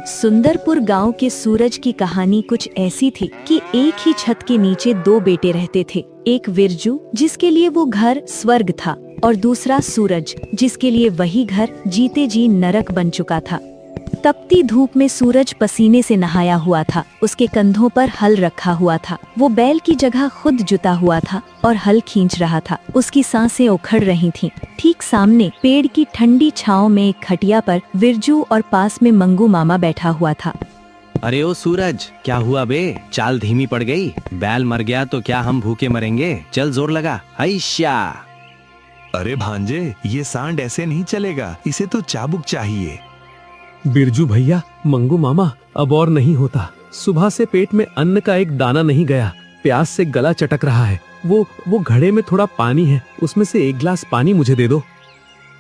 सुंदरपुर गांव के सूरज की कहानी कुछ ऐसी थी कि एक ही छत के नीचे दो बेटे रहते थे। एक विरजू, जिसके लिए वो घर स्वर्ग था, और दूसरा सूरज, जिसके लिए वही घर जीते जी नरक बन चुका था। तपती धूप में सूरज पसीने से नहाया हुआ था। उसके कंधों पर हल रखा हुआ था। वो बैल की जगह खुद जुता हुआ था और हल खींच रहा था। उसकी सांसें उखड़ रही थीं। ठीक सामने पेड़ की ठंडी छांव में एक खटिया पर विरजू और पास में मंगू मामा बैठा हुआ था। अरे ओ सूरज, क्या हुआ बे? चाल धीमी पड़ गई। बैल मर गया तो क्या हम भूखे मरेंगे? चल जोर लगा। हैशा। अरे भांजे, ये सांड ऐसे नहीं चलेगा, इसे तो चाबुक चाहिए। बिरजू भैया, मंगू मामा, अब और नहीं होता। सुबह से पेट में अन्न का एक दाना नहीं गया। प्यास से गला चटक रहा है। वो घड़े में थोड़ा पानी है, उसमें से एक गिलास पानी मुझे दे दो।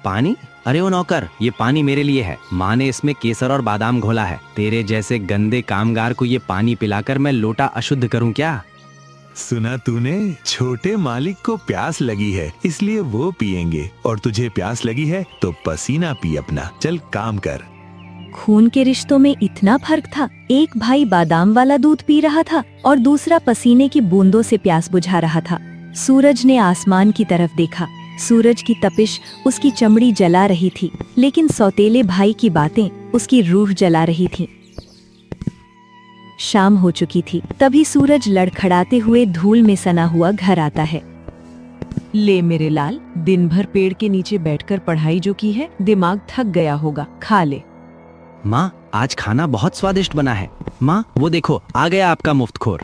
पानी? अरे ओ नौकर, ये पानी मेरे लिए है। माँ ने इसमें केसर और बादाम घोला है। तेरे जैसे गंदे कामगार को ये पानी पिलाकर मैं लोटा अशुद्ध करूं क्या? सुना तूने? छोटे मालिक को प्यास लगी है, इसलिए वो पिएंगे, और तुझे प्यास लगी है तो पसीना पी अपना। चल काम कर। खून के रिश्तों में इतना फर्क था। एक भाई बादाम वाला दूध पी रहा था और दूसरा पसीने की बूंदों से प्यास बुझा रहा था। सूरज ने आसमान की तरफ देखा। सूरज की तपिश उसकी चमड़ी जला रही थी, लेकिन सौतेले भाई की बातें उसकी रूह जला रही थीं। शाम हो चुकी थी। तभी सूरज लड़खड़ाते हुए धूल में सना हुआ घर आता है। ले मेरे लाल, दिन भर पेड़ के नीचे बैठकर पढ़ाई जो की है, दिमाग थक गया होगा, खा ले। माँ, आज खाना बहुत स्वादिष्ट बना है। माँ, वो देखो, आ गया आपका मुफ्तखोर।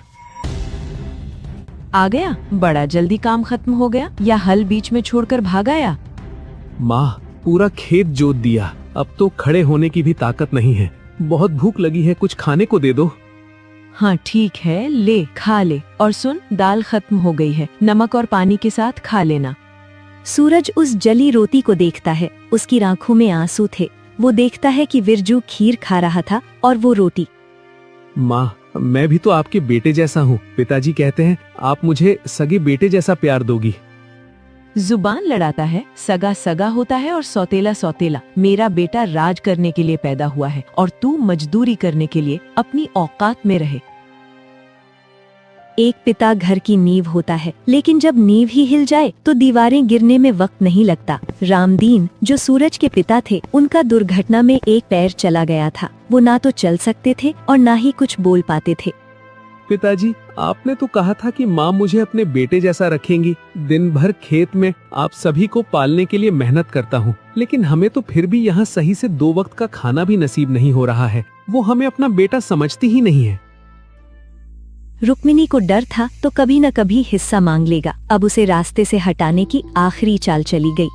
आ गया? बड़ा जल्दी काम खत्म हो गया, या हल बीच में छोड़कर भाग आया? माँ, पूरा खेत जोत दिया, अब तो खड़े होने की भी ताकत नहीं है। बहुत भूख लगी है, कुछ खाने को दे दो। हाँ ठीक है, ले खा ले। और सुन, दाल खत्म हो गई है, नमक और पानी के साथ खा लेना। सूरज उस जली रोटी को देखता है। उसकी आंखों में आंसू थे। वो देखता है कि विरजू खीर खा रहा था और वो रोटी। माँ, मैं भी तो आपके बेटे जैसा हूँ। पिताजी कहते हैं आप मुझे सगे बेटे जैसा प्यार दोगी। जुबान लड़ाता है। सगा सगा होता है और सौतेला सौतेला। मेरा बेटा राज करने के लिए पैदा हुआ है और तू मजदूरी करने के लिए अपनी औकात में रहे। एक पिता घर की नींव होता है, लेकिन जब नींव ही हिल जाए तो दीवारें गिरने में वक्त नहीं लगता। रामदीन, जो सूरज के पिता थे, उनका दुर्घटना में एक पैर चला गया था। वो ना तो चल सकते थे और ना ही कुछ बोल पाते थे। पिताजी, आपने तो कहा था कि माँ मुझे अपने बेटे जैसा रखेंगी। दिन भर खेत में आप सभी को पालने के लिए मेहनत करता हूँ, लेकिन हमें तो फिर भी यहाँ सही से 2 वक्त का खाना भी नसीब नहीं हो रहा है। वो हमें अपना बेटा समझती ही नहीं है। रुक्मिणी को डर था तो कभी न कभी हिस्सा मांग लेगा। अब उसे रास्ते से हटाने की आखिरी चाल चली गई।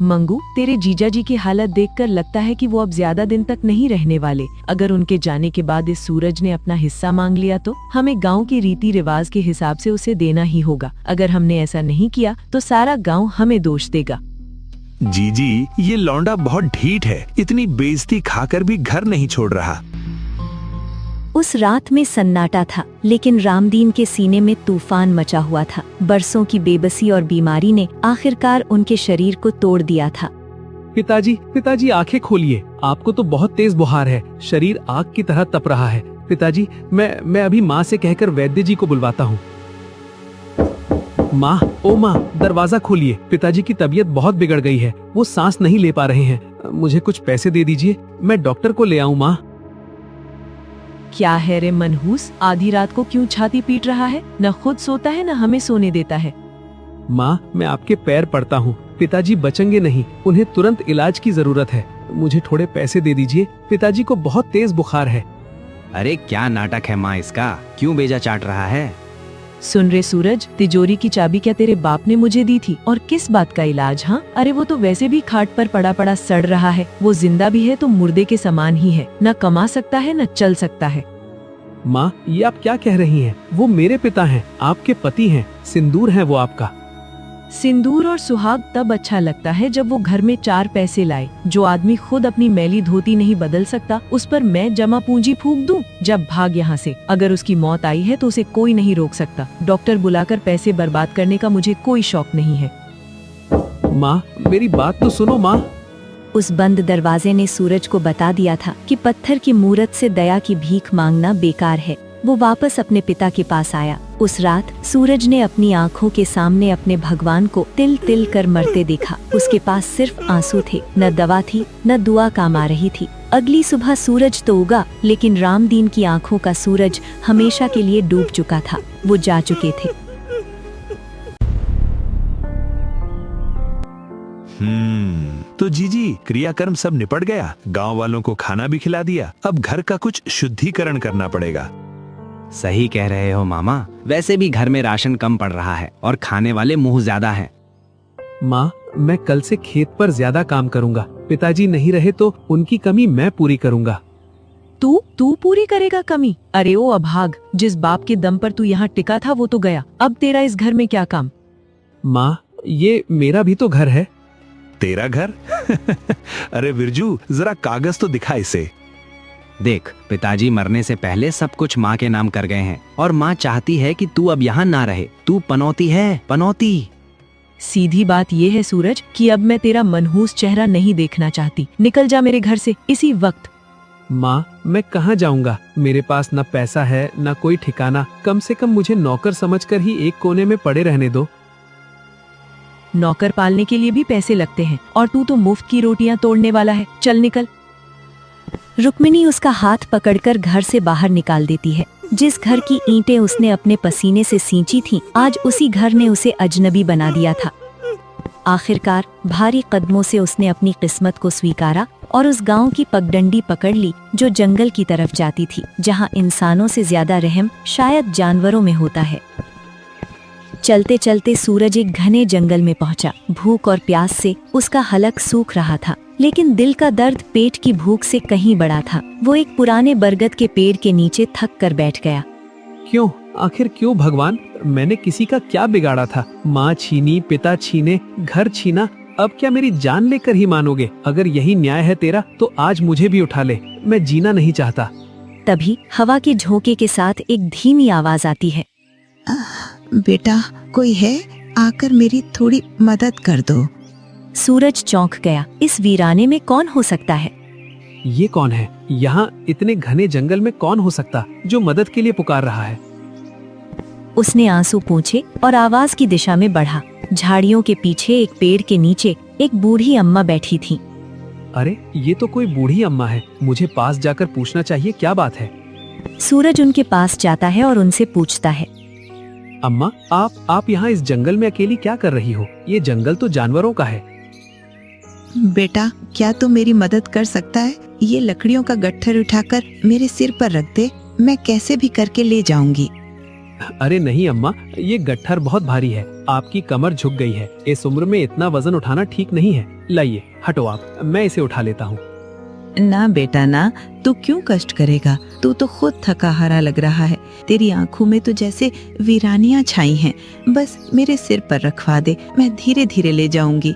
मंगू, तेरे जीजा जी की हालत देखकर लगता है कि वो अब ज्यादा दिन तक नहीं रहने वाले। अगर उनके जाने के बाद इस सूरज ने अपना हिस्सा मांग लिया तो हमें गांव के रीति रिवाज के हिसाब से उसे देना ही होगा। अगर हमने ऐसा नहीं किया तो सारा गांव हमें दोष देगा। जीजी, ये लौंडा बहुत ढीठ है, इतनी बेइज्जती खाकर भी घर नहीं छोड़ रहा। उस रात में सन्नाटा था, लेकिन रामदीन के सीने में तूफान मचा हुआ था। बरसों की बेबसी और बीमारी ने आखिरकार उनके शरीर को तोड़ दिया था। पिताजी आंखें खोलिए, आपको तो बहुत तेज बुखार है, शरीर आग की तरह तप रहा है। पिताजी, मैं अभी माँ से कहकर वैद्य जी को बुलवाता हूँ। माँ, ओ माँ, दरवाजा खोलिए, पिताजी की तबीयत बहुत बिगड़ गई है, वो सांस नहीं ले पा रहे हैं। मुझे कुछ पैसे दे दीजिए, मैं डॉक्टर को ले आऊँ। माँ। क्या है रे मनहूस, आधी रात को क्यों छाती पीट रहा है? न खुद सोता है न हमें सोने देता है। माँ, मैं आपके पैर पड़ता हूँ, पिताजी बचेंगे नहीं, उन्हें तुरंत इलाज की जरूरत है। मुझे थोड़े पैसे दे दीजिए, पिताजी को बहुत तेज बुखार है। अरे क्या नाटक है माँ इसका, क्यों बेजा चाट रहा है? सुन रे सूरज, तिजोरी की चाबी क्या तेरे बाप ने मुझे दी थी? और किस बात का इलाज? हाँ, अरे वो तो वैसे भी खाट पर पड़ा पड़ा सड़ रहा है। वो जिंदा भी है तो मुर्दे के समान ही है, न कमा सकता है न चल सकता है। माँ, ये आप क्या कह रही हैं? वो मेरे पिता हैं, आपके पति हैं, सिंदूर है वो आपका। सिंदूर और सुहाग तब अच्छा लगता है जब वो घर में 4 पैसे लाए। जो आदमी खुद अपनी मैली धोती नहीं बदल सकता, उस पर मैं जमा पूंजी फूंक दूं? जब भाग यहाँ से। अगर उसकी मौत आई है तो उसे कोई नहीं रोक सकता। डॉक्टर बुलाकर पैसे बर्बाद करने का मुझे कोई शौक नहीं है। माँ, मेरी बात तो सुनो माँ। उस बंद दरवाजे ने सूरज को बता दिया था कि पत्थर की मूरत से दया की भीख मांगना बेकार है। वो वापस अपने पिता के पास आया। उस रात सूरज ने अपनी आंखों के सामने अपने भगवान को तिल तिल कर मरते देखा। उसके पास सिर्फ आंसू थे, न दवा थी, न दुआ काम आ रही थी। अगली सुबह सूरज तो उगा, लेकिन रामदीन की आंखों का सूरज हमेशा के लिए डूब चुका था। वो जा चुके थे। तो जीजी, क्रियाकर्म सब निपट गया। गांव वालों को खाना भी खिला दिया। अब घर का कुछ शुद्धिकरण करना पड़ेगा। सही कह रहे हो मामा। वैसे भी घर में राशन कम पड़ रहा है और खाने वाले मुंह ज्यादा हैं। माँ, मैं कल से खेत पर ज्यादा काम करूंगा। पिताजी नहीं रहे तो उनकी कमी मैं पूरी करूंगा। तू पूरी करेगा कमी? अरे ओ अभाग, जिस बाप के दम पर तू यहाँ टिका था वो तो गया। अब तेरा इस घर में क्या काम? माँ, ये मेरा भी तो घर है। तेरा घर? अरे बिरजू, जरा कागज तो दिखा इसे। देख, पिताजी मरने से पहले सब कुछ माँ के नाम कर गए हैं और माँ चाहती है कि तू अब यहाँ ना रहे। तू पनौती है, पनौती। सीधी बात ये है सूरज कि अब मैं तेरा मनहूस चेहरा नहीं देखना चाहती। निकल जा मेरे घर से इसी वक्त। माँ, मैं कहाँ जाऊंगा? मेरे पास न पैसा है न कोई ठिकाना। कम से कम मुझे नौकर समझकर ही एक कोने में पड़े रहने दो। नौकर पालने के लिए भी पैसे लगते हैं और तू तो मुफ्त की रोटियां तोड़ने वाला है। चल निकल। रुक्मिणी उसका हाथ पकड़कर घर से बाहर निकाल देती है। जिस घर की ईंटें उसने अपने पसीने से सींची थीं, आज उसी घर ने उसे अजनबी बना दिया था। आखिरकार भारी कदमों से उसने अपनी किस्मत को स्वीकारा और उस गांव की पगडंडी पकड़ ली जो जंगल की तरफ जाती थी, जहां इंसानों से ज्यादा रहम शायद जानवरों में होता है। चलते चलते सूरज एक घने जंगल में पहुंचा। भूख और प्यास से उसका हलक सूख रहा था, लेकिन दिल का दर्द पेट की भूख से कहीं बड़ा था। वो एक पुराने बरगद के पेड़ के नीचे थक कर बैठ गया। क्यों? आखिर क्यों भगवान? मैंने किसी का क्या बिगाड़ा था? माँ छीनी, पिता छीने, घर छीना, अब क्या मेरी जान लेकर ही मानोगे? अगर यही न्याय है तेरा तो आज मुझे भी उठा ले। मैं जीना नहीं चाहता। तभी हवा के झोंके के साथ एक धीमी आवाज आती है। बेटा, कोई है? आकर मेरी थोड़ी मदद कर दो। सूरज चौंक गया। इस वीराने में कौन हो सकता है? ये कौन है? यहाँ इतने घने जंगल में कौन हो सकता जो मदद के लिए पुकार रहा है? उसने आंसू पोंछे और आवाज की दिशा में बढ़ा। झाड़ियों के पीछे एक पेड़ के नीचे एक बूढ़ी अम्मा बैठी थी। अरे, ये तो कोई बूढ़ी अम्मा है। मुझे पास जाकर पूछना चाहिए, क्या बात है? सूरज उनके पास जाता है और उनसे पूछता है, अम्मा, आप यहाँ इस जंगल में अकेली क्या कर रही हो? ये जंगल तो जानवरों का है। बेटा, क्या तू मेरी मदद कर सकता है? ये लकड़ियों का गट्ठर उठाकर मेरे सिर पर रख दे, मैं कैसे भी करके ले जाऊंगी। अरे नहीं अम्मा, ये गट्ठर बहुत भारी है। आपकी कमर झुक गई है। इस उम्र में इतना वजन उठाना ठीक नहीं है। लाइए, हटो आप, मैं इसे उठा लेता हूँ। ना बेटा ना, तू क्यों कष्ट करेगा? तू तो खुद थका हारा लग रहा है। तेरी आंखों में तो जैसे वीरानियां छाई हैं। बस मेरे सिर पर रखवा दे, मैं धीरे धीरे ले जाऊंगी।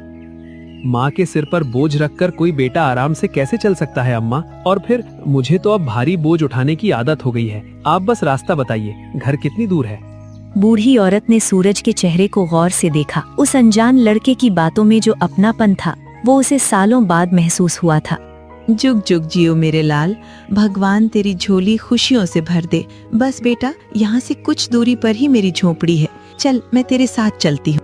माँ के सिर पर बोझ रखकर कोई बेटा आराम से कैसे चल सकता है अम्मा? और फिर मुझे तो अब भारी बोझ उठाने की आदत हो गई है। आप बस रास्ता बताइए, घर कितनी दूर है? बूढ़ी औरत ने सूरज के चेहरे को गौर से देखा। उस अनजान लड़के की बातों में जो अपनापन था, वो उसे सालों बाद महसूस हुआ था। जुग जुग जियो मेरे लाल, भगवान तेरी झोली खुशियों से भर दे। बस बेटा, यहाँ से कुछ दूरी पर ही मेरी झोपड़ी है। चल, मैं तेरे साथ चलती हूँ।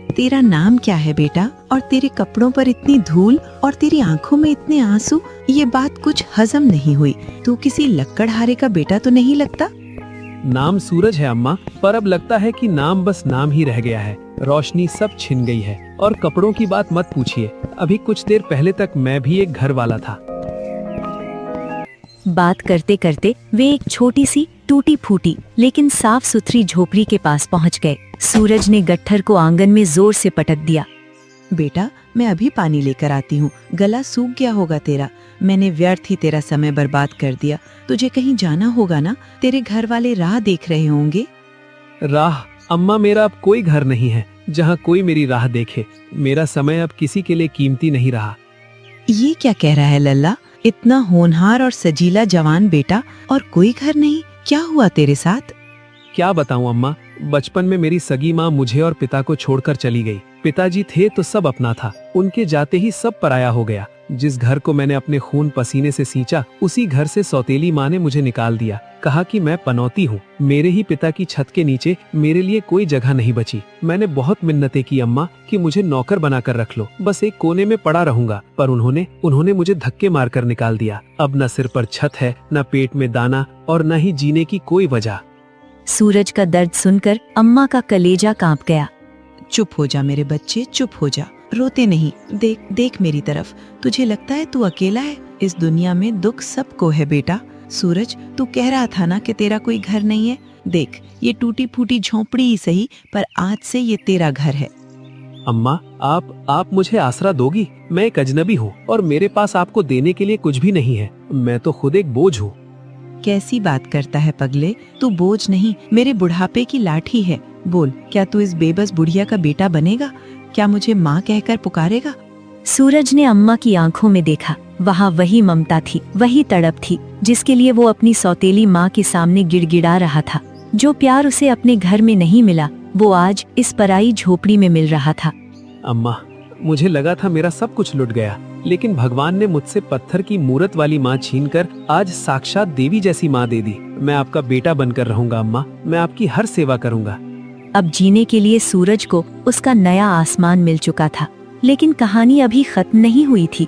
तेरा नाम क्या है बेटा? और तेरे कपड़ों पर इतनी धूल और तेरी आंखों में इतने आंसू, ये बात कुछ हजम नहीं हुई। तू किसी लक्कड़हारे का बेटा तो नहीं लगता? नाम सूरज है अम्मा, पर अब लगता है कि नाम बस नाम ही रह गया है। रोशनी सब छिन गई है। और कपड़ों की बात मत पूछिए। अभी कुछ देर पहले तक मैं भी एक घर वाला था। बात करते करते वे एक छोटी सी टूटी फूटी लेकिन साफ सुथरी झोपड़ी के पास पहुंच गए। सूरज ने गट्ठर को आंगन में जोर से पटक दिया। बेटा, मैं अभी पानी लेकर आती हूँ। गला सूख गया होगा तेरा। मैंने व्यर्थ ही तेरा समय बर्बाद कर दिया। तुझे कहीं जाना होगा ना? तेरे घर वाले राह देख रहे होंगे। राह? अम्मा, मेरा अब कोई घर नहीं है जहाँ कोई मेरी राह देखे। मेरा समय अब किसी के लिए कीमती नहीं रहा। ये क्या कह रहा है लल्ला? इतना होनहार और सजीला जवान बेटा और कोई घर नहीं? क्या हुआ तेरे साथ? क्या बताऊं अम्मा, बचपन में मेरी सगी माँ मुझे और पिता को छोड़कर चली गई। पिताजी थे तो सब अपना था, उनके जाते ही सब पराया हो गया। जिस घर को मैंने अपने खून पसीने से सींचा, उसी घर से सौतेली माँ ने मुझे निकाल दिया। कहा कि मैं पनौती हूँ, मेरे ही पिता की छत के नीचे मेरे लिए कोई जगह नहीं बची। मैंने बहुत मिन्नतें की अम्मा कि मुझे नौकर बनाकर रख लो, बस एक कोने में पड़ा रहूंगा, पर उन्होंने मुझे धक्के मारकर निकाल दिया। अब न सिर पर छत है, न पेट में दाना और न ही जीने की कोई वजह। सूरज का दर्द सुनकर अम्मा का कलेजा कांप गया। चुप हो जा मेरे बच्चे, चुप हो जा, रोते नहीं। देख देख मेरी तरफ, तुझे लगता है तू अकेला है? इस दुनिया में दुख सबको है बेटा। सूरज, तू कह रहा था ना कि तेरा कोई घर नहीं है। देख, ये टूटी फूटी झोंपड़ी ही सही, पर आज से ये तेरा घर है। अम्मा, आप मुझे आसरा दोगी? मैं एक अजनबी हूँ और मेरे पास आपको देने के लिए कुछ भी नहीं है। मैं तो खुद एक बोझ हूँ। कैसी बात करता है पगले, तू बोझ नहीं, मेरे बुढ़ापे की लाठी है। बोल, क्या तू इस बेबस बुढ़िया का बेटा बनेगा? क्या मुझे माँ कहकर पुकारेगा? सूरज ने अम्मा की आंखों में देखा। वहाँ वही ममता थी, वही तड़प थी, जिसके लिए वो अपनी सौतेली माँ के सामने गिड़गिड़ा रहा था। जो प्यार उसे अपने घर में नहीं मिला, वो आज इस पराई झोपड़ी में मिल रहा था। अम्मा, मुझे लगा था मेरा सब कुछ लुट गया, लेकिन भगवान ने मुझसे पत्थर की मूरत वाली माँ छीनकर आज साक्षात देवी जैसी माँ दे दी। मैं आपका बेटा बनकर रहूंगा अम्मा, मैं आपकी हर सेवा करूंगा। अब जीने के लिए सूरज को उसका नया आसमान मिल चुका था, लेकिन कहानी अभी खत्म नहीं हुई थी।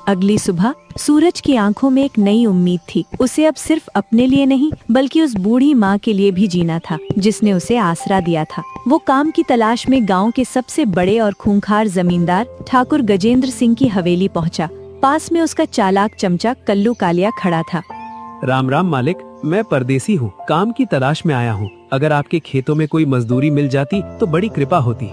अगली सुबह सूरज की आंखों में एक नई उम्मीद थी। उसे अब सिर्फ अपने लिए नहीं, बल्कि उस बूढ़ी माँ के लिए भी जीना था, जिसने उसे आसरा दिया था। वो काम की तलाश में गांव के सबसे बड़े और खूंखार जमींदार ठाकुर गजेंद्र सिंह की हवेली पहुंचा। पास में उसका चालाक चमचा कल्लू कालिया खड़ा था। राम राम मालिक, मैं परदेसी हूँ, काम की तलाश में आया हूँ। अगर आपके खेतों में कोई मजदूरी मिल जाती तो बड़ी कृपा होती।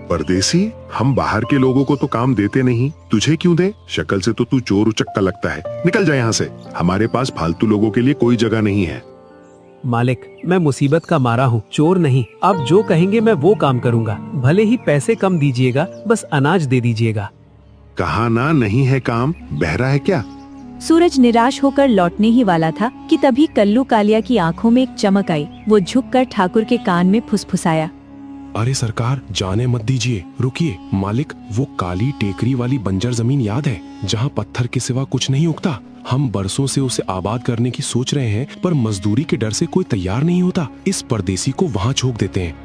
परदेसी, हम बाहर के लोगों को तो काम देते नहीं, तुझे क्यों दे? शक्ल से तो तू चोर उचक्का लगता है। निकल जा यहाँ से, हमारे पास फालतू लोगों के लिए कोई जगह नहीं है। मालिक, मैं मुसीबत का मारा हूँ, चोर नहीं। आप जो कहेंगे मैं वो काम करूँगा। भले ही पैसे कम दीजिएगा, बस अनाज दे दीजिएगा। कहा ना नहीं है काम, बहरा है क्या? सूरज निराश होकर लौटने ही वाला था कि तभी कल्लू कालिया की आंखों में एक चमक आई। वो झुककर ठाकुर के कान में फुसफुसाया। अरे सरकार, जाने मत दीजिए, रुकिए। मालिक, वो काली टेकरी वाली बंजर जमीन याद है, जहाँ पत्थर के सिवा कुछ नहीं उगता? हम बरसों से उसे आबाद करने की सोच रहे हैं, पर मजदूरी के डर से कोई तैयार नहीं होता। इस परदेसी को वहाँ झोंक देते हैं।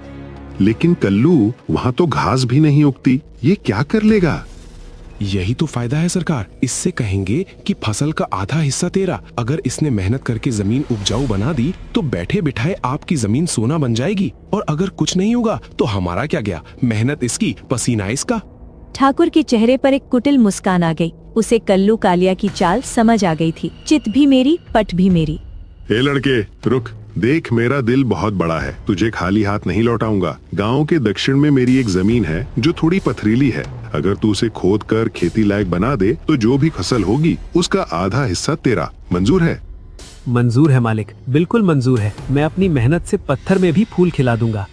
लेकिन कल्लू, वहाँ तो घास भी नहीं उगती, ये क्या कर लेगा? यही तो फायदा है सरकार। इससे कहेंगे कि फसल का आधा हिस्सा तेरा। अगर इसने मेहनत करके जमीन उपजाऊ बना दी तो बैठे बिठाए आपकी जमीन सोना बन जाएगी। और अगर कुछ नहीं होगा तो हमारा क्या गया? मेहनत इसकी, पसीना इसका। ठाकुर के चेहरे पर एक कुटिल मुस्कान आ गई। उसे कल्लू कालिया की चाल समझ आ गई थी। चित भी मेरी, पट भी मेरी। ए लड़के, रुक। देख, मेरा दिल बहुत बड़ा है, तुझे खाली हाथ नहीं लौटाऊंगा। गांव के दक्षिण में मेरी एक जमीन है जो थोड़ी पथरीली है। अगर तू उसे खोद कर खेती लायक बना दे तो जो भी फसल होगी उसका आधा हिस्सा तेरा। मंजूर है? मंजूर है मालिक, बिल्कुल मंजूर है। मैं अपनी मेहनत से पत्थर में भी फूल खिला दूंगा।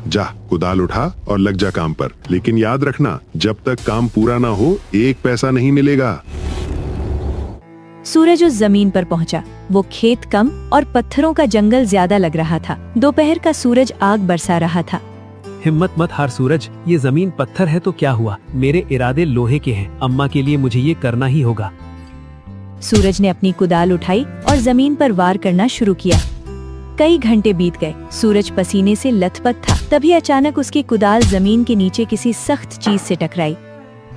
जा, कुदाल उठा और लग जा काम पर। लेकिन याद रखना, जब तक काम पूरा ना हो एक पैसा नहीं मिलेगा। सूरज उस जमीन पर पहुंचा। वो खेत कम और पत्थरों का जंगल ज्यादा लग रहा था। दोपहर का सूरज आग बरसा रहा था। हिम्मत मत हार सूरज, ये जमीन पत्थर है तो क्या हुआ? मेरे इरादे लोहे के हैं। अम्मा के लिए मुझे ये करना ही होगा। सूरज ने अपनी कुदाल उठाई और जमीन पर वार करना शुरू किया। कई घंटे बीत गए। सूरज पसीने से लथपथ था। तभी अचानक उसकी कुदाल जमीन के नीचे किसी सख्त चीज से टकराई।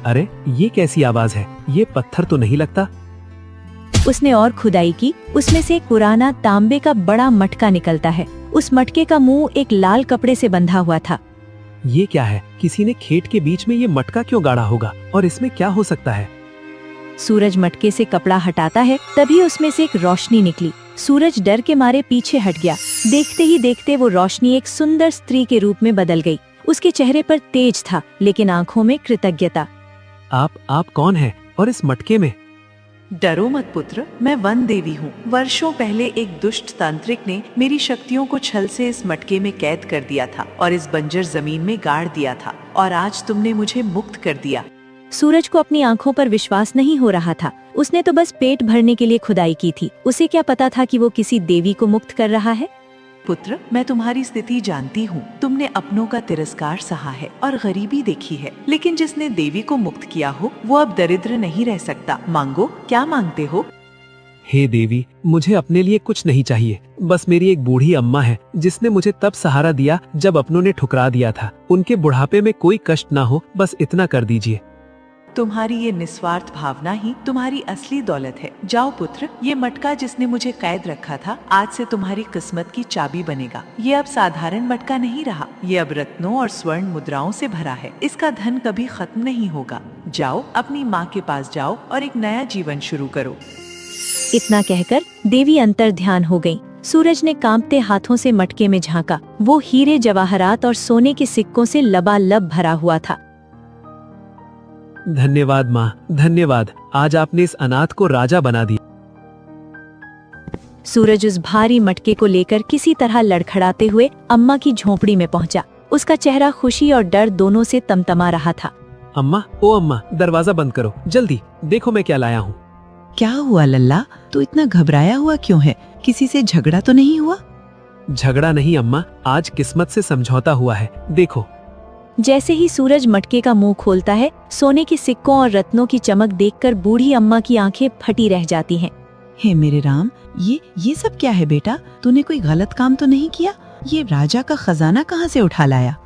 अरे, ये कैसी आवाज है? ये पत्थर तो नहीं लगता। उसने और खुदाई की। उसमें से एक पुराना तांबे का बड़ा मटका निकलता है। उस मटके का मुंह एक लाल कपड़े से बंधा हुआ था। ये क्या है? किसी ने खेत के बीच में ये मटका क्यों गाड़ा होगा? और इसमें क्या हो सकता है? सूरज मटके से कपड़ा हटाता है, तभी उसमें से एक रोशनी निकली। सूरज डर के मारे पीछे हट गया। देखते ही देखते वो रोशनी एक सुंदर स्त्री के रूप में बदल गई। उसके चेहरे पर तेज था, लेकिन आंखों में कृतज्ञता। आप कौन है? और इस मटके में? डरो मत पुत्र, मैं वन देवी हूँ। वर्षों पहले एक दुष्ट तांत्रिक ने मेरी शक्तियों को छल से इस मटके में कैद कर दिया था और इस बंजर जमीन में गाड़ दिया था, और आज तुमने मुझे मुक्त कर दिया। सूरज को अपनी आंखों पर विश्वास नहीं हो रहा था। उसने तो बस पेट भरने के लिए खुदाई की थी। उसे क्या पता था कि वो किसी देवी को मुक्त कर रहा है। पुत्र, मैं तुम्हारी स्थिति जानती हूँ। तुमने अपनों का तिरस्कार सहा है और गरीबी देखी है, लेकिन जिसने देवी को मुक्त किया हो वो अब दरिद्र नहीं रह सकता। मांगो, क्या मांगते हो? हे देवी, मुझे अपने लिए कुछ नहीं चाहिए। बस मेरी एक बूढ़ी अम्मा है जिसने मुझे तब सहारा दिया जब अपनों ने ठुकरा दिया था। उनके बुढ़ापे में कोई कष्ट ना हो, बस इतना कर दीजिए। तुम्हारी ये निस्वार्थ भावना ही तुम्हारी असली दौलत है। जाओ पुत्र, ये मटका जिसने मुझे कैद रखा था आज से तुम्हारी किस्मत की चाबी बनेगा। ये अब साधारण मटका नहीं रहा, ये अब रत्नों और स्वर्ण मुद्राओं से भरा है। इसका धन कभी खत्म नहीं होगा। जाओ, अपनी माँ के पास जाओ और एक नया जीवन शुरू करो। इतना कहकर देवी अंतर ध्यान हो गईं। सूरज ने कांपते हाथों से मटके में झांका। वो हीरे, जवाहरात और सोने के सिक्कों से लबालब भरा हुआ था। धन्यवाद माँ, धन्यवाद। आज आपने इस अनाथ को राजा बना दिया। सूरज उस भारी मटके को लेकर किसी तरह लड़खड़ाते हुए अम्मा की झोपड़ी में पहुंचा। उसका चेहरा खुशी और डर दोनों से तमतमा रहा था। अम्मा, ओ अम्मा, दरवाजा बंद करो जल्दी। देखो मैं क्या लाया हूँ। क्या हुआ लल्ला? तू इतना घबराया हुआ क्यों है? किसी से झगड़ा तो नहीं हुआ? झगड़ा नहीं अम्मा, आज किस्मत से समझौता हुआ है। देखो। जैसे ही सूरज मटके का मुंह खोलता है, सोने के सिक्कों और रत्नों की चमक देखकर बूढ़ी अम्मा की आंखें फटी रह जाती हैं। हे मेरे राम, ये सब क्या है बेटा? तूने कोई गलत काम तो नहीं किया? ये राजा का खजाना कहाँ से उठा लाया?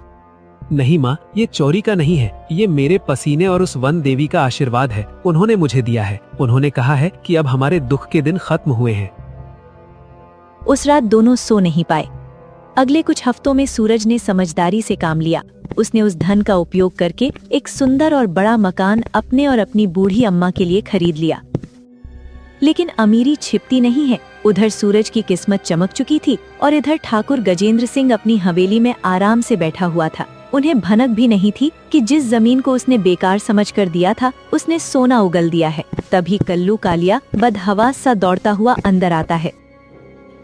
नहीं माँ, ये चोरी का नहीं है। ये मेरे पसीने और उस वन देवी का आशीर्वाद है। उन्होंने मुझे दिया है। उन्होंने कहा है कि अब हमारे दुख के दिन खत्म हुए हैं। उस रात दोनों सो नहीं पाए। अगले कुछ हफ्तों में सूरज ने समझदारी से काम लिया। उसने उस धन का उपयोग करके एक सुंदर और बड़ा मकान अपने और अपनी बूढ़ी अम्मा के लिए खरीद लिया। लेकिन अमीरी छिपती नहीं है। उधर सूरज की किस्मत चमक चुकी थी और इधर ठाकुर गजेंद्र सिंह अपनी हवेली में आराम से बैठा हुआ था। उन्हें भनक भी नहीं थी कि जिस जमीन को उसने बेकार समझकर दिया था, उसने सोना उगल दिया है। तभी कल्लू कालिया बदहवास सा दौड़ता हुआ अंदर आता है।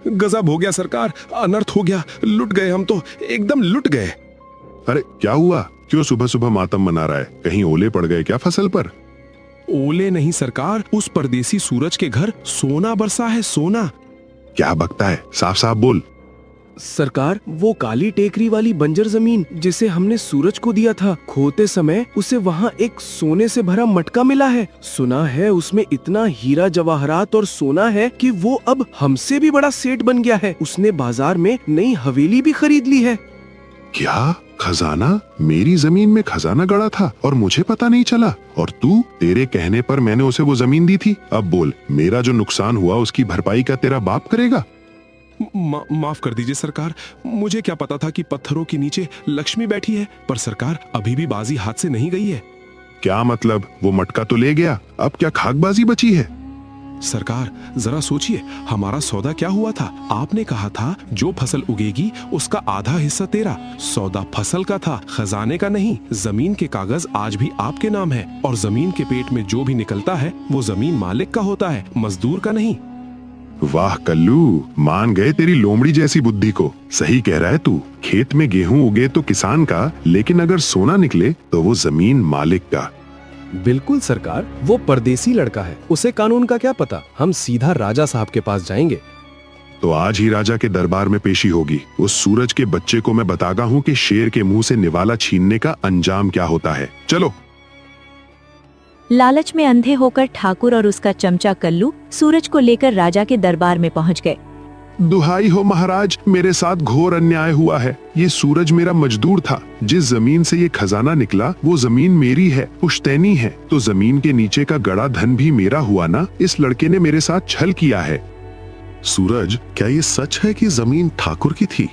गजब हो गया सरकार, अनर्थ हो गया। लुट गए हम तो, एकदम लुट गए। अरे क्या हुआ? क्यों सुबह सुबह मातम मना रहा है? कहीं ओले पड़ गए क्या फसल पर? ओले नहीं सरकार, उस परदेसी सूरज के घर सोना बरसा है, सोना। क्या बकता है? साफ साफ बोल। सरकार, वो काली टेकरी वाली बंजर जमीन जिसे हमने सूरज को दिया था, खोते समय उसे वहाँ एक सोने से भरा मटका मिला है। सुना है उसमें इतना हीरा जवाहरात और सोना है कि वो अब हमसे भी बड़ा सेठ बन गया है। उसने बाजार में नई हवेली भी खरीद ली है। क्या? खजाना? मेरी जमीन में खजाना गड़ा था और मुझे पता नहीं चला? और तू, तेरे कहने पर मैंने उसे वो जमीन दी थी। अब बोल, मेरा जो नुकसान हुआ उसकी भरपाई का तेरा बाप करेगा? माफ कर दीजिए सरकार, मुझे क्या पता था कि पत्थरों के नीचे लक्ष्मी बैठी है। पर सरकार, अभी भी बाजी हाथ से नहीं गई है। क्या मतलब? वो मटका तो ले गया, अब क्या खाकबाजी बची है? सरकार, जरा सोचिए, हमारा सौदा क्या हुआ था? आपने कहा था जो फसल उगेगी उसका आधा हिस्सा तेरा। सौदा फसल का था, खजाने का नहीं। जमीन के कागज आज भी आपके नाम है और जमीन के पेट में जो भी निकलता है वो जमीन मालिक का होता है, मजदूर का नहीं। वाह कल्लू, मान गए तेरी लोमड़ी जैसी बुद्धि को। सही कह रहा है तू। खेत में गेहूं उगे तो किसान का, लेकिन अगर सोना निकले तो वो जमीन मालिक का। बिल्कुल सरकार, वो परदेसी लड़का है, उसे कानून का क्या पता। हम सीधा राजा साहब के पास जाएंगे। तो आज ही राजा के दरबार में पेशी होगी। उस सूरज के बच्चे को मैं बतागा हूँ कि शेर के मुंह से निवाला छीनने का अंजाम क्या होता है। चलो। लालच में अंधे होकर ठाकुर और उसका चमचा कल्लू सूरज को लेकर राजा के दरबार में पहुंच गए। दुहाई हो महाराज, मेरे साथ घोर अन्याय हुआ है। ये सूरज मेरा मजदूर था। जिस जमीन से ये खजाना निकला वो जमीन मेरी है, पुश्तैनी है। तो जमीन के नीचे का गड़ा धन भी मेरा हुआ ना। इस लड़के ने मेरे साथ छल किया है। सूरज, क्या ये सच है कि जमीन ठाकुर की थी?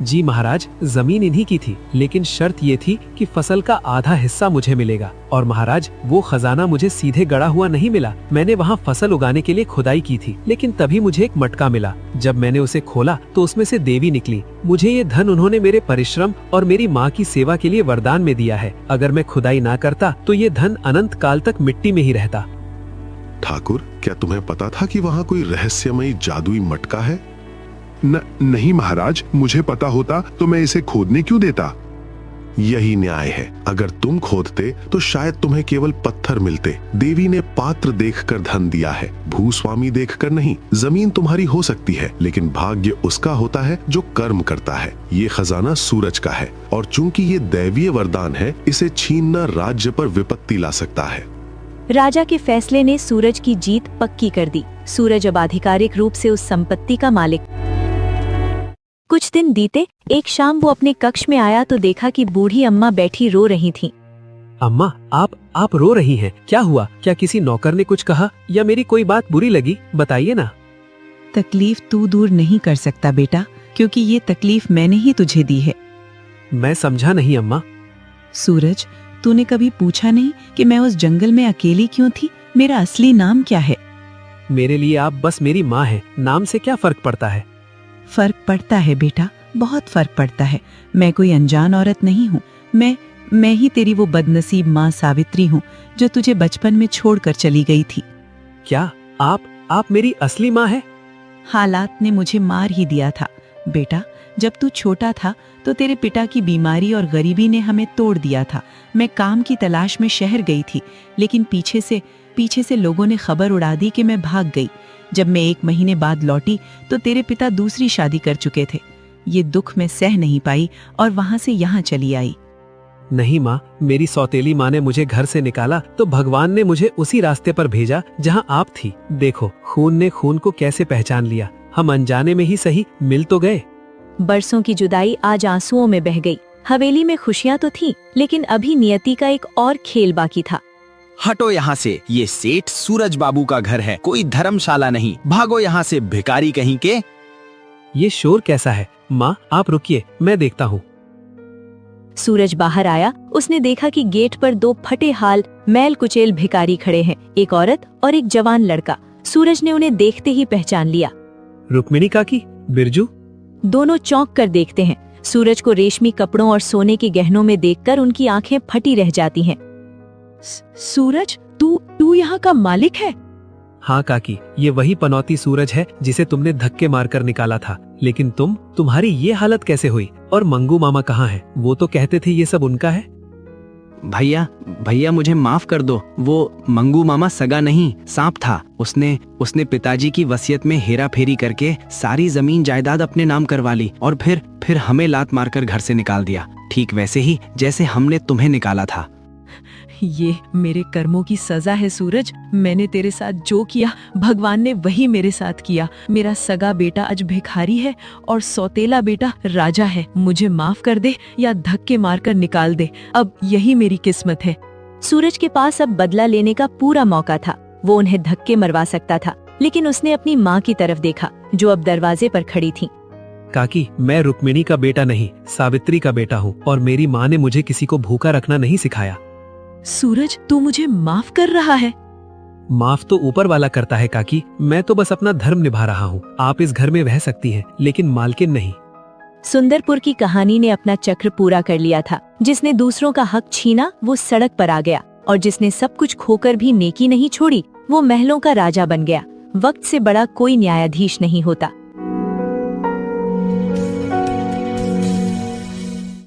जी महाराज, जमीन इन्हीं की थी, लेकिन शर्त ये थी कि फसल का आधा हिस्सा मुझे मिलेगा। और महाराज, वो खजाना मुझे सीधे गड़ा हुआ नहीं मिला। मैंने वहाँ फसल उगाने के लिए खुदाई की थी, लेकिन तभी मुझे एक मटका मिला। जब मैंने उसे खोला तो उसमें से देवी निकली। मुझे ये धन उन्होंने मेरे परिश्रम और मेरी माँ की सेवा के लिए वरदान में दिया है। अगर मैं खुदाई ना करता तो ये धन अनंत काल तक मिट्टी में ही रहता। ठाकुर, क्या तुम्हें पता था कि वहाँ कोई रहस्यमयी जादुई मटका है? नहीं महाराज, मुझे पता होता तो मैं इसे खोदने क्यों देता। यही न्याय है। अगर तुम खोदते तो शायद तुम्हें केवल पत्थर मिलते। देवी ने पात्र देखकर धन दिया है, भूस्वामी देखकर नहीं। जमीन तुम्हारी हो सकती है, लेकिन भाग्य उसका होता है जो कर्म करता है। ये खजाना सूरज का है, और चूंकि ये दैवीय वरदान है, इसे छीनना राज्य पर विपत्ति ला सकता है। राजा के फैसले ने सूरज की जीत पक्की कर दी। सूरज अब आधिकारिक रूप से उस संपत्ति का मालिक। कुछ दिन बीते। एक शाम वो अपने कक्ष में आया तो देखा कि बूढ़ी अम्मा बैठी रो रही थीं। अम्मा, आप रो रही हैं। क्या हुआ? क्या किसी नौकर ने कुछ कहा या मेरी कोई बात बुरी लगी? बताइए ना। तकलीफ तू दूर नहीं कर सकता बेटा, क्योंकि ये तकलीफ मैंने ही तुझे दी है। मैं समझा नहीं अम्मा। सूरज, तूने कभी पूछा नहीं कि मैं उस जंगल में अकेली क्यों थी? मेरा असली नाम क्या है? मेरे लिए आप बस मेरी माँ हैं। नाम से क्या फर्क पड़ता है? फर्क पड़ता है बेटा, बहुत फर्क पड़ता है। मैं कोई अनजान औरत नहीं हूँ। मैं ही तेरी वो बदनसीब माँ सावित्री हूँ, जो तुझे बचपन में छोड़कर चली गई थी। क्या आप मेरी असली माँ है? हालात ने मुझे मार ही दिया था बेटा। जब तू छोटा था तो तेरे पिता की बीमारी और गरीबी ने हमें तोड़ दिया था। मैं काम की तलाश में शहर गई थी, लेकिन पीछे से लोगों ने खबर उड़ा दी कि मैं भाग गई। जब मैं 1 महीने बाद लौटी तो तेरे पिता दूसरी शादी कर चुके थे। ये दुख मैं सह नहीं पाई और वहां से यहाँ चली आई। नहीं माँ, मेरी सौतेली माँ ने मुझे घर से निकाला तो भगवान ने मुझे उसी रास्ते पर भेजा जहाँ आप थी। देखो, खून ने खून को कैसे पहचान लिया। हम अनजाने में ही सही मिल तो गए। बरसों की जुदाई आज आंसुओं में बह गई। हवेली में खुशियां तो थी, लेकिन अभी नियति का एक और खेल बाकी था। हटो यहाँ से, ये सेठ सूरज बाबू का घर है, कोई धर्मशाला नहीं। भागो यहाँ से, भिखारी कहीं के। ये शोर कैसा है? माँ, आप रुकिए, मैं देखता हूँ। सूरज बाहर आया। उसने देखा कि गेट पर 2 फटे हाल मैल कुचेल भिखारी खड़े हैं, एक औरत और एक जवान लड़का। सूरज ने उन्हें देखते ही पहचान लिया। रुक्मिणी काकी, बिरजू। दोनों चौंक कर देखते हैं। सूरज को रेशमी कपड़ों और सोने के गहनों में देखकर उनकी आंखें फटी रह जाती हैं। सूरज, तू यहाँ का मालिक है? हाँ काकी, ये वही पनौती सूरज है जिसे तुमने धक्के मारकर निकाला था। लेकिन तुम्हारी ये हालत कैसे हुई? और मंगू मामा कहाँ हैं? वो तो कहते थे ये सब उनका है। भैया मुझे माफ कर दो। वो मंगू मामा सगा नहीं, सांप था। उसने पिताजी की वसीयत में हेरा फेरी करके सारी जमीन जायदाद अपने नाम करवा ली और फिर हमें लात मारकर घर से निकाल दिया, ठीक वैसे ही जैसे हमने तुम्हें निकाला था। ये मेरे कर्मों की सजा है सूरज। मैंने तेरे साथ जो किया, भगवान ने वही मेरे साथ किया। मेरा सगा बेटा आज भिखारी है और सौतेला बेटा राजा है। मुझे माफ कर दे या धक्के मारकर निकाल दे, अब यही मेरी किस्मत है। सूरज के पास अब बदला लेने का पूरा मौका था। वो उन्हें धक्के मरवा सकता था, लेकिन उसने अपनी माँ की तरफ देखा, जो अब दरवाजे पर खड़ी थी। काकी, मैं रुक्मिणी का बेटा नहीं, सावित्री का बेटा हूँ, और मेरी माँ ने मुझे किसी को भूखा रखना नहीं सिखाया। सूरज, तू मुझे माफ कर रहा है? माफ तो ऊपर वाला करता है काकी, मैं तो बस अपना धर्म निभा रहा हूँ। आप इस घर में रह सकती हैं, लेकिन मालकिन नहीं। सुंदरपुर की कहानी ने अपना चक्र पूरा कर लिया था। जिसने दूसरों का हक छीना वो सड़क पर आ गया, और जिसने सब कुछ खोकर भी नेकी नहीं छोड़ी वो महलों का राजा बन गया। वक्त से बड़ा कोई न्यायाधीश नहीं होता।